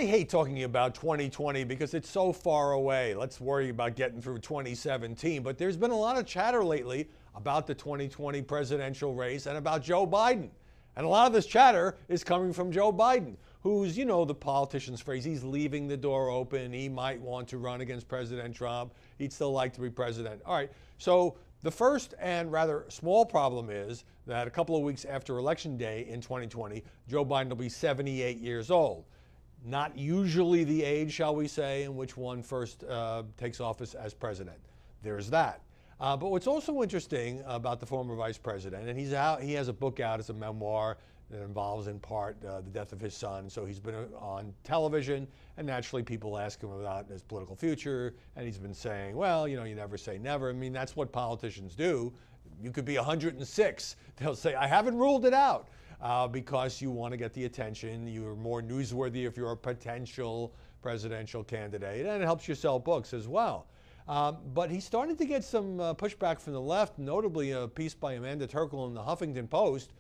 I hate talking about 2020 because it's so far away. Let's worry about getting through 2017. But there's been a lot of chatter lately about the 2020 presidential race and about Joe Biden. And a lot of this chatter is coming from Joe Biden, who's, you know, the politician's phrase, he's leaving the door open. He might want to run against President Trump. He'd still like to be president. All right. So the first and rather small problem is that a couple of weeks after Election Day in 2020, Joe Biden will be 78 years old. Not usually the age, shall we say, in which one first takes office as president. There's that. But what's also interesting about the former vice president, and he has a book out, it's a memoir that involves in part the death of his son. So he's been on television, and naturally people ask him about his political future, and he's been saying, well, you know, you never say never. I mean, that's what politicians do. You could be 106. They'll say, I haven't ruled it out. Because you want to get the attention. You're more newsworthy if you're a potential presidential candidate, and it helps you sell books as well. But he's starting to get some pushback from the left, notably a piece by Amanda Terkel in the Huffington Post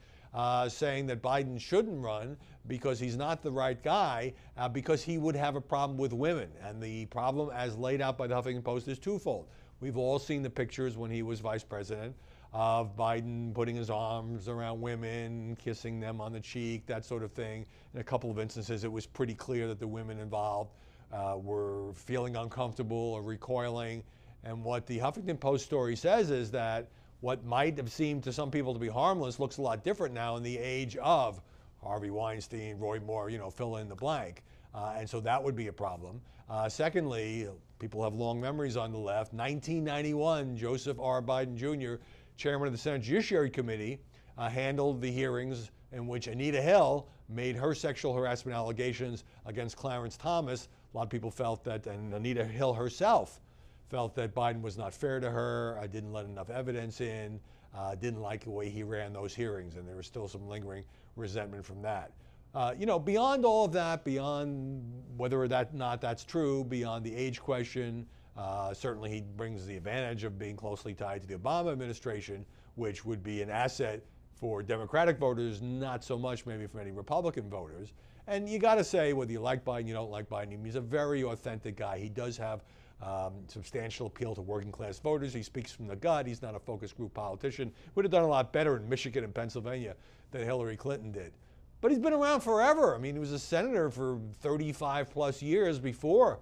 saying that Biden shouldn't run because he's not the right guy, because he would have a problem with women. And the problem, as laid out by the Huffington Post, is twofold. We've all seen the pictures when he was vice president of Biden putting his arms around women, kissing them on the cheek, that sort of thing. In a couple of instances, it was pretty clear that the women involved were feeling uncomfortable or recoiling. And what the Huffington Post story says is that what might have seemed to some people to be harmless looks a lot different now in the age of Harvey Weinstein, Roy Moore, you know, fill in the blank. And so that would be a problem. Secondly, people have long memories on the left. 1991, Joseph R. Biden Jr., chairman of the Senate Judiciary Committee, handled the hearings in which Anita Hill made her sexual harassment allegations against Clarence Thomas. A lot of people felt that, and Anita Hill herself felt that Biden was not fair to her, didn't let enough evidence in, didn't like the way he ran those hearings, and there was still some lingering resentment from that. You know, beyond all of that, beyond whether or not that's true, beyond the age question, certainly he brings the advantage of being closely tied to the Obama administration, which would be an asset for Democratic voters, not so much maybe for many Republican voters. And you got to say, whether you like Biden, you don't like Biden, he's a very authentic guy. He does have substantial appeal to working class voters. He speaks from the gut. He's not a focus group politician. Would have done a lot better in Michigan and Pennsylvania than Hillary Clinton did. But he's been around forever. I mean, he was a senator for 35 plus years before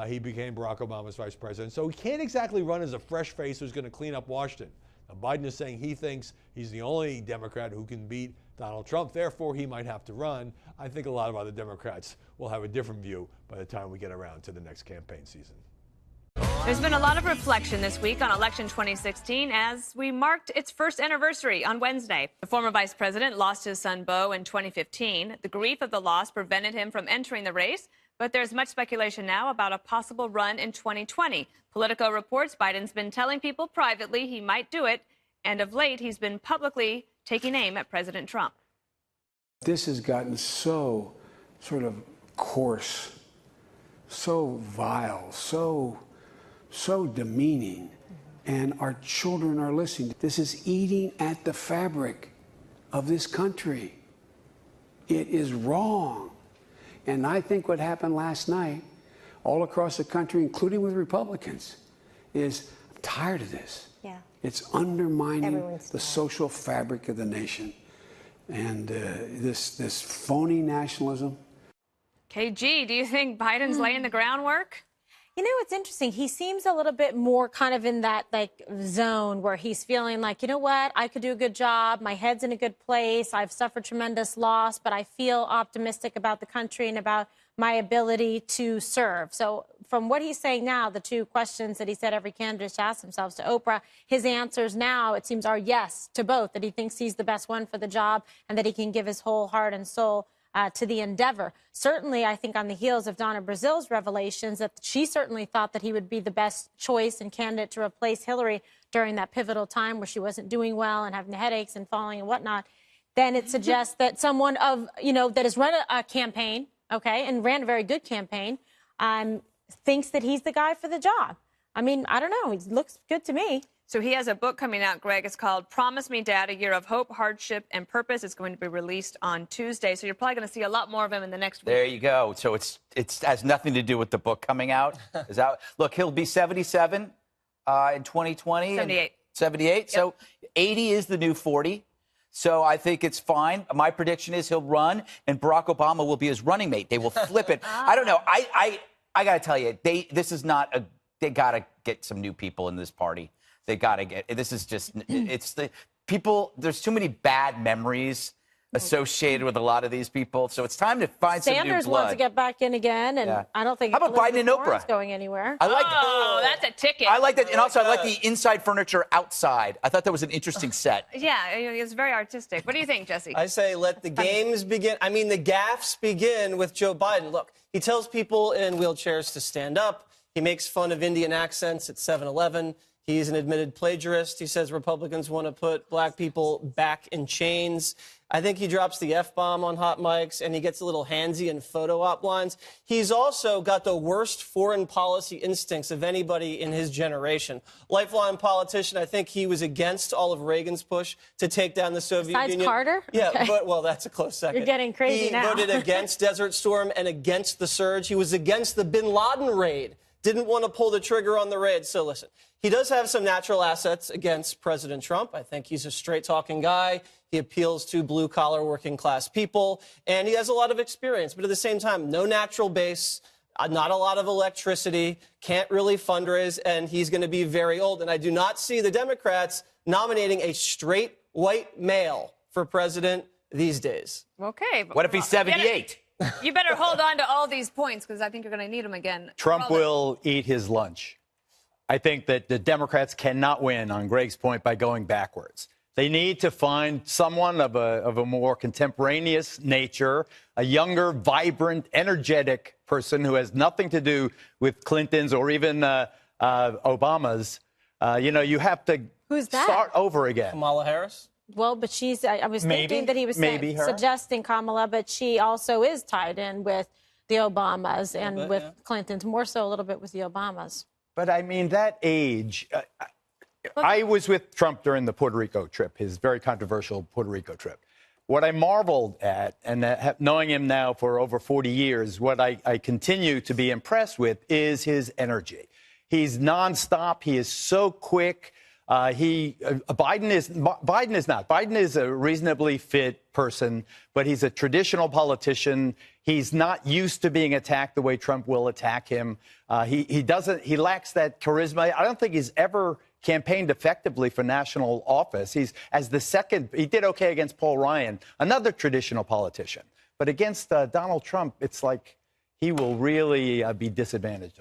he became Barack Obama's vice president. So he can't exactly run as a fresh face who's going to clean up Washington. Now, Biden is saying he thinks he's the only Democrat who can beat Donald Trump. Therefore, he might have to run. I think a lot of other Democrats will have a different view by the time we get around to the next campaign season. There's been a lot of reflection this week on election 2016 as we marked its first anniversary on Wednesday. The former vice president lost his son Beau in 2015. The grief of the loss prevented him from entering the race, but there's much speculation now about a possible run in 2020. Politico reports Biden's been telling people privately he might do it, and of late he's been publicly taking aim at President Trump. This has gotten so sort of coarse, so vile, so demeaning, and our children are listening. This is eating at the fabric of this country. It is wrong. And I think what happened last night all across the country, including with Republicans, is I'm tired of this. Yeah. It's undermining the social fabric of the nation. And this phony nationalism. KG, do you think Biden's laying the groundwork? You know, it's interesting. He seems a little bit more kind of in that zone where he's feeling like, you know what, I could do a good job. My head's in a good place. I've suffered tremendous loss, but I feel optimistic about the country and about my ability to serve. So from what he's saying now, the two questions that he said every candidate should ask themselves to Oprah, his answers now, it seems, are yes to both, that he thinks he's the best one for the job and that he can give his whole heart and soul to the endeavor. Certainly, I think on the heels of Donna Brazil's revelations that she certainly thought that he would be the best choice and candidate to replace Hillary during that pivotal time where she wasn't doing well and having headaches and falling and whatnot, then it suggests that someone of, you know, that has run a campaign, okay, and ran a very good campaign, thinks that he's the guy for the job. I mean, I don't know. He looks good to me. So he has a book coming out, Greg. It's called Promise Me, Dad, A Year of Hope, Hardship, and Purpose. It's going to be released on Tuesday. So you're probably going to see a lot more of him in the next week. There you go. So it has nothing to do with the book coming out. Look, he'll be 77 in 2020. 78. 78. Yep. So 80 is the new 40. So I think it's fine. My prediction is he'll run, and Barack Obama will be his running mate. They will flip it. I don't know. I got to tell you, they got to get some new people in this party. They got to get, this is just, it's the people, there's too many bad memories associated with a lot of these people. So it's time to find some new blood. Sanders wants to get back in again, and I don't think How about Biden and Oprah going anywhere. I like that's a ticket. I like that. And also, I like the inside furniture outside. I thought that was an interesting set. Yeah, it's very artistic. What do you think, Jesse? I say let the games begin. I mean, the gaffes begin with Joe Biden. Look, he tells people in wheelchairs to stand up. He makes fun of Indian accents at 7-Eleven. He's an admitted plagiarist. He says Republicans want to put black people back in chains. I think he drops the F-bomb on hot mics, and he gets a little handsy in photo op lines. He's also got the worst foreign policy instincts of anybody in his generation. Lifelong politician, I think he was against all of Reagan's push to take down the Soviet Besides Union. Carter? Yeah, Okay. but, well, that's a close second. You're getting crazy now. He voted against Desert Storm and against the surge. He was against the bin Laden raid. Didn't want to pull the trigger on the raid. So listen, he does have some natural assets against President Trump. I think he's a straight-talking guy. He appeals to blue-collar, working-class people, and he has a lot of experience. But at the same time, no natural base, not a lot of electricity, can't really fundraise, and he's going to be very old. And I do not see the Democrats nominating a straight white male for president these days. Okay. What if he's 78? You better hold on to all these points, because I think you're going to need them again. Trump will eat his lunch. I think that the Democrats cannot win, on Greg's point, by going backwards. They need to find someone of a more contemporaneous nature, a younger, vibrant, energetic person who has nothing to do with Clinton's or even Obama's. You have to start over again. Kamala Harris? Well, but I was thinking that he was suggesting Kamala, but she also is tied in with the Obamas and with Clinton's, more so a little bit with the Obamas. But I mean, that age, I was with Trump during the Puerto Rico trip, his very controversial Puerto Rico trip. What I marveled at, and knowing him now for over 40 years, what I continue to be impressed with is his energy. He's nonstop. He is so quick. Biden is a reasonably fit person, but he's a traditional politician. He's not used to being attacked the way Trump will attack him. He lacks that charisma. I don't think he's ever campaigned effectively for national office. He did okay against Paul Ryan, another traditional politician. But against Donald Trump, it's like he will really be disadvantaged.